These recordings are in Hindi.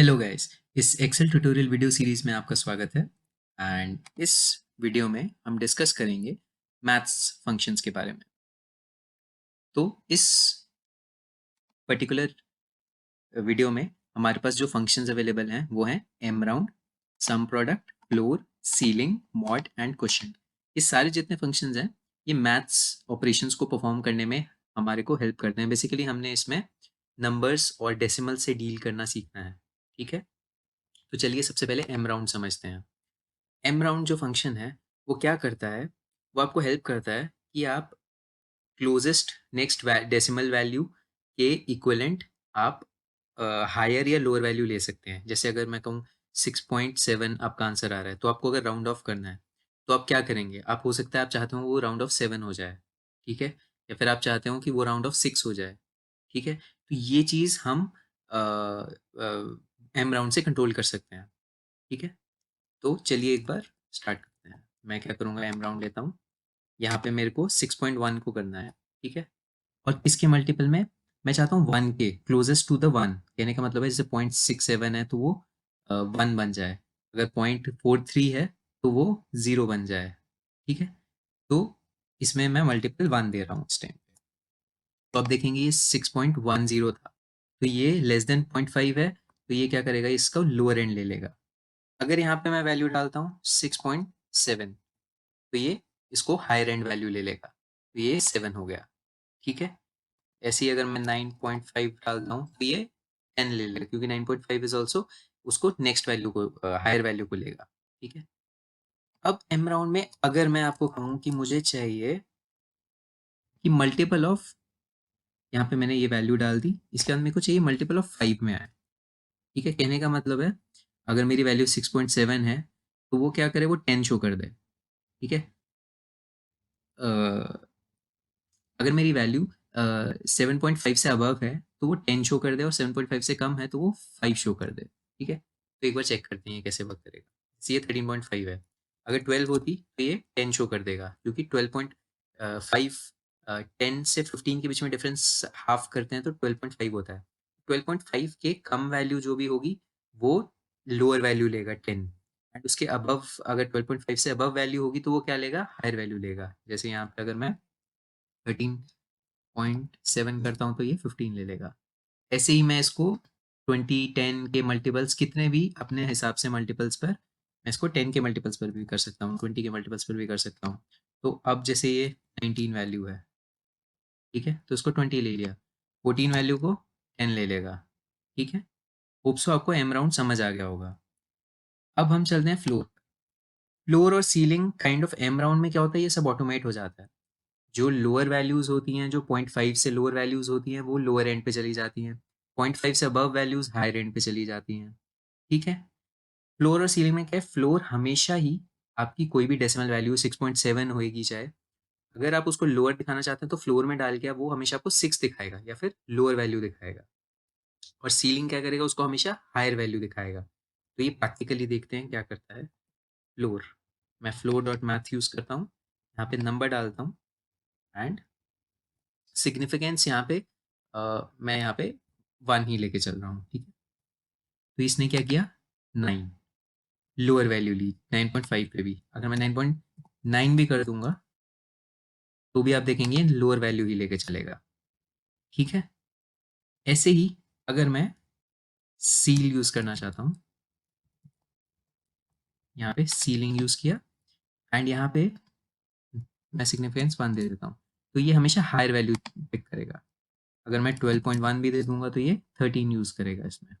हेलो गाइस, इस एक्सेल ट्यूटोरियल वीडियो सीरीज में आपका स्वागत है। एंड इस वीडियो में हम डिस्कस करेंगे मैथ्स फंक्शंस के बारे में। तो इस पर्टिकुलर वीडियो में हमारे पास जो फंक्शंस अवेलेबल हैं वो हैं M round, sum product, floor, ceiling, mod and question. ये सारे जितने फंक्शंस हैं ये मैथ्स ऑपरेशंस को परफॉर्म करने में हमारे को हेल्प करते हैं। बेसिकली हमने इसमें नंबर्स और डेसिमल से डील करना सीखना है। ठीक है, तो चलिए सबसे पहले एम राउंड समझते हैं। एम राउंड जो फंक्शन है वो क्या करता है, वो आपको हेल्प करता है कि आप क्लोजेस्ट नेक्स्ट डेसिमल वैल्यू के इक्विवेलेंट आप हायर या लोअर वैल्यू ले सकते हैं। जैसे अगर मैं कहूँ 6.7 आपका आंसर आ रहा है, तो आपको अगर राउंड ऑफ करना है तो आप क्या करेंगे, आप हो सकता है आप चाहते हो वो राउंड ऑफ 7 हो जाए, ठीक है, या फिर आप चाहते हो कि वो राउंड ऑफ 6 हो जाए। ठीक है, तो ये चीज़ हम एम राउंड से कंट्रोल कर सकते हैं। ठीक है, तो चलिए एक बार स्टार्ट करते हैं। मैं क्या करूँगा, एम राउंड लेता हूँ। यहाँ पे मेरे को 6.1 को करना है। ठीक है, और इसके मल्टीपल में मैं चाहता हूँ 1 के क्लोजेस्ट टू द 1। कहने का मतलब है जैसे 0.67 है तो वो 1 बन जाए, अगर 0.43 है तो वो 0 बन जाए। ठीक है, तो इसमें मैं मल्टीपल 1 दे रहा हूँ इस टाइम पे। तो आप देखेंगे ये 6.10 था, तो ये लेस देन 0.5 है, तो ये क्या करेगा, इसका लोअर एंड ले लेगा। अगर यहाँ पे मैं वैल्यू डालता हूँ 6.7, तो ये इसको हायर एंड वैल्यू ले लेगा, तो ये 7 हो गया। ठीक है, ऐसे ही अगर मैं 9.5 डालता हूँ तो ये 10 ले लेगा, क्योंकि 9.5 इज ऑल्सो उसको नेक्स्ट वैल्यू को हायर वैल्यू को लेगा। ठीक है, अब एम राउंड में अगर मैं आपको कहूँ कि मुझे चाहिए कि मल्टीपल ऑफ, यहाँ पे मैंने ये वैल्यू डाल दी, इसके बाद मेरे को चाहिए मल्टीपल ऑफ 5 में आए। ठीक है, कहने का मतलब है अगर मेरी वैल्यू 6.7 है तो वो क्या करे, वो 10 शो कर दे। ठीक है, अगर मेरी वैल्यू 7.5 से अबव है तो वो 10 शो कर दे, और 7.5 से कम है तो वो 5 शो कर दे। ठीक है, तो एक बार चेक करते हैं ये कैसे वर्क करेगा। ये 13.5 है, अगर 12 होती तो ये 10 शो कर देगा, क्योंकि 12.5 10 से 15 के बीच में डिफरेंस हाफ करते हैं तो 12.5 होता है। 12.5 के कम वैल्यू जो भी होगी वो लोअर वैल्यू लेगा 10, एंड उसके अबव अगर 12.5 से अबव वैल्यू होगी तो वो क्या लेगा, हायर वैल्यू लेगा। जैसे यहाँ पे अगर मैं 13.7 करता हूँ तो ये 15 ले लेगा। ऐसे ही मैं इसको 20 10 के मल्टीपल्स कितने भी अपने हिसाब से मल्टीपल्स पर, मैं इसको 10 के मल्टीपल्स पर भी कर सकता हूँ, 20 के मल्टीपल्स पर भी कर सकता हूँ। तो अब जैसे ये 19 वैल्यू है, ठीक है, तो इसको 20 ले लिया, 14 वैल्यू को 10 ले लेगा। ठीक है, होप सो आपको एम राउंड समझ आ गया होगा। अब हम चलते हैं फ्लोर। फ्लोर और ceiling kind of M round में क्या होता है, ये सब ऑटोमेट हो जाता है। जो लोअर वैल्यूज़ होती हैं, जो 0.5 से लोअर वैल्यूज़ होती हैं, वो लोअर एंड पे चली जाती हैं। 0.5 से अबव वैल्यूज़ हायर एंड पे चली जाती हैं। ठीक है? फ्लोर और सीलिंग में क्या है, फ्लोर हमेशा ही आपकी कोई भी डेसिमल वैल्यू 6.7 होएगी चाहे, अगर आप उसको लोअर दिखाना चाहते हैं तो फ्लोर में डाल के आप वो हमेशा आपको 6 दिखाएगा या फिर लोअर वैल्यू दिखाएगा। और सीलिंग क्या करेगा, उसको हमेशा हायर वैल्यू दिखाएगा। तो ये प्रैक्टिकली देखते हैं क्या करता है फ्लोर। मैं फ्लोर डॉट मैथ यूज़ करता हूँ, यहाँ पे नंबर डालता हूँ एंड सिग्निफिकेंस यहाँ पे मैं यहाँ पे 1 ही लेके चल रहा हूँ। ठीक है, तो इसने क्या किया, 9 लोअर वैल्यू ली। 9.5 पे भी अगर मैं 9.9 भी कर दूंगा तो भी आप देखेंगे लोअर वैल्यू ही लेके चलेगा। ठीक है, ऐसे ही अगर मैं सील यूज करना चाहता हूँ, यहाँ पे सीलिंग यूज किया एंड यहाँ पे मैं सिग्निफिकेंस 1 दे देता हूँ, तो ये हमेशा हायर वैल्यू पिक करेगा। अगर मैं 12.1 भी दे दूंगा तो ये 13 यूज करेगा इसमें।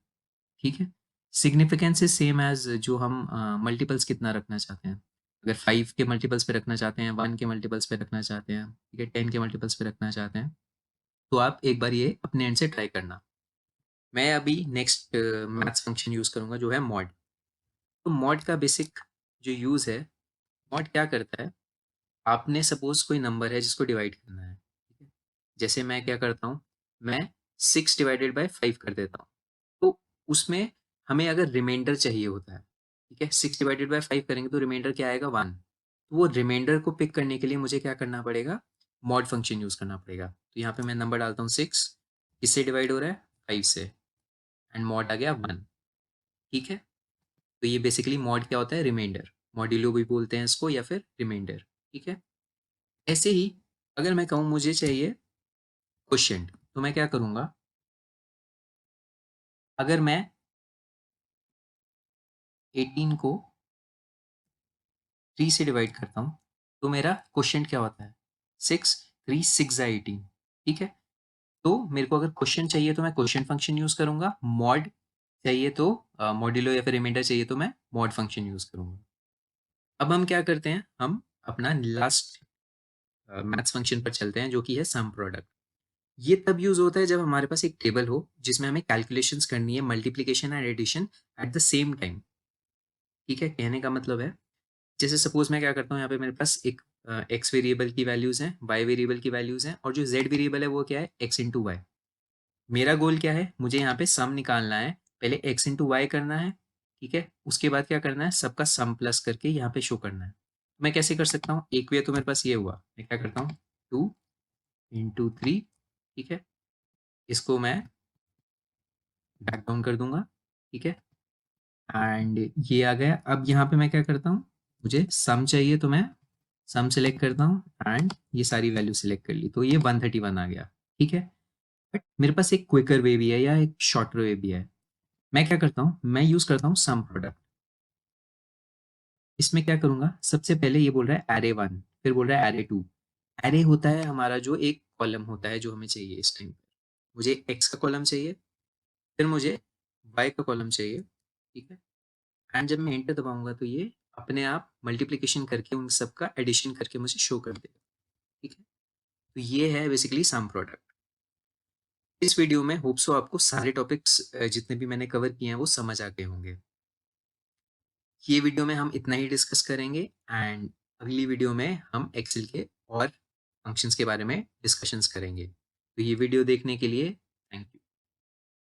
ठीक है, सिग्निफिकेंस इज सेम एज जो हम मल्टीपल्स कितना रखना चाहते हैं। अगर 5 के मल्टीपल्स पे रखना चाहते हैं, 1 के मल्टीपल्स पे रखना चाहते हैं, ठीक है, 10 के मल्टीपल्स पे रखना चाहते हैं, तो आप एक बार ये अपने एंड से ट्राई करना। मैं अभी नेक्स्ट मैथ्स फंक्शन यूज़ करूँगा जो है मॉड। तो मॉड का बेसिक जो यूज़ है, मॉड क्या करता है, आपने सपोज कोई नंबर है जिसको डिवाइड करना है। ठीक है, जैसे मैं क्या करता हूँ, मैं 6 डिवाइडेड बाय 5 कर देता हूँ, तो उसमें हमें अगर रिमाइंडर चाहिए होता है, ठीक है, 6 डिवाइडेड बाय 5 करेंगे तो रिमाइंडर क्या आएगा, 1। तो वो रिमाइंडर को पिक करने के लिए मुझे क्या करना पड़ेगा, मॉड फंक्शन यूज़ करना पड़ेगा। तो यहाँ पे मैं नंबर डालता हूँ 6, किससे डिवाइड हो रहा है, 5 से, एंड मॉड आ गया 1। ठीक है? तो ये बेसिकली मॉड क्या होता है? रिमाइंडर। मॉड्यूलो भी बोलते हैं इसको या फिर रिमाइंडर, ठीक है? ऐसे ही अगर मैं कहूँ मुझे चाहिए क्वोशिएंट, तो मैं क्या करूँगा? अगर मैं 18 को 3 से डिवाइड करता हूँ, तो मेरा क्वोशिएंट क्या होता है? 6, 3 6 ज़ा 18, ठीक है? तो मेरे को अगर क्वोशिएंट चाहिए तो मैं क्वोशिएंट फंक्शन यूज़ करूँगा, मॉड चाहिए तो मॉड्यूलो या फिर रिमाइंडर चाहिए तो मैं मॉड फंक्शन यूज़ करूँगा। अब हम क्या करते हैं, हम अपना लास्ट मैथ्स फंक्शन पर चलते हैं जो कि है सम प्रोडक्ट। ये तब यूज़ होता है जब हमारे पास एक टेबल हो जिसमें हमें कैलकुलेशंस करनी है multiplication and addition at the same time, ठीक है? कहने का मतलब है जैसे सपोज़ मैं क्या करता हूँ यहाँ पे मेरे पास एक एक्स वेरिएबल की वैल्यूज़ हैं, वाई वेरिएबल की वैल्यूज़ हैं और जो जेड वेरिएबल है वो क्या है? X into Y. मेरा गोल क्या है? मुझे यहाँ पे सम निकालना है। पहले एक्स इंटू वाई करना है, ठीक है? उसके बाद क्या करना है? सबका सम प्लस करके यहाँ पे शो करना है। मैं कैसे कर सकता हूँ? एक वे तो मेरे पास ये हुआ, मैं क्या करता हूँ 2 इंटू 3, ठीक है? इसको मैं बैक डाउन कर दूँगा, ठीक है? एंड ये आ गया। अब यहाँ पे मैं क्या करता हूँ? मुझे सम चाहिए तो मैं सम सेलेक्ट करता हूँ एंड ये सारी वैल्यू सेलेक्ट कर ली, तो ये 131 आ गया, ठीक है? बट मेरे पास एक क्विकर वे भी है या एक शॉर्टर वे भी है। मैं क्या करता हूँ? मैं यूज़ करता हूँ सम प्रोडक्ट। इसमें क्या करूँगा? सबसे पहले ये बोल रहा है अरे 1, फिर बोल रहा है अरे 2। अरे होता है हमारा जो एक कॉलम होता है जो हमें चाहिए इस टाइम पे। मुझे एक्स का कॉलम चाहिए, फिर मुझे वाई का कॉलम चाहिए, ठीक है? एंड जब मैं एंटर दबाऊँगा तो ये अपने आप मल्टीप्लिकेशन करके उन सब का एडिशन करके मुझे शो कर देगा, ठीक है? तो ये है बेसिकली सम प्रोडक्ट। इस वीडियो में होप सो आपको सारे टॉपिक्स जितने भी मैंने कवर किए हैं वो समझ आ गए होंगे। ये वीडियो में हम इतना ही डिस्कस करेंगे एंड अगली वीडियो में हम एक्सेल के और फंक्शंस के बारे में डिस्कशंस करेंगे। तो ये वीडियो देखने के लिए थैंक यू।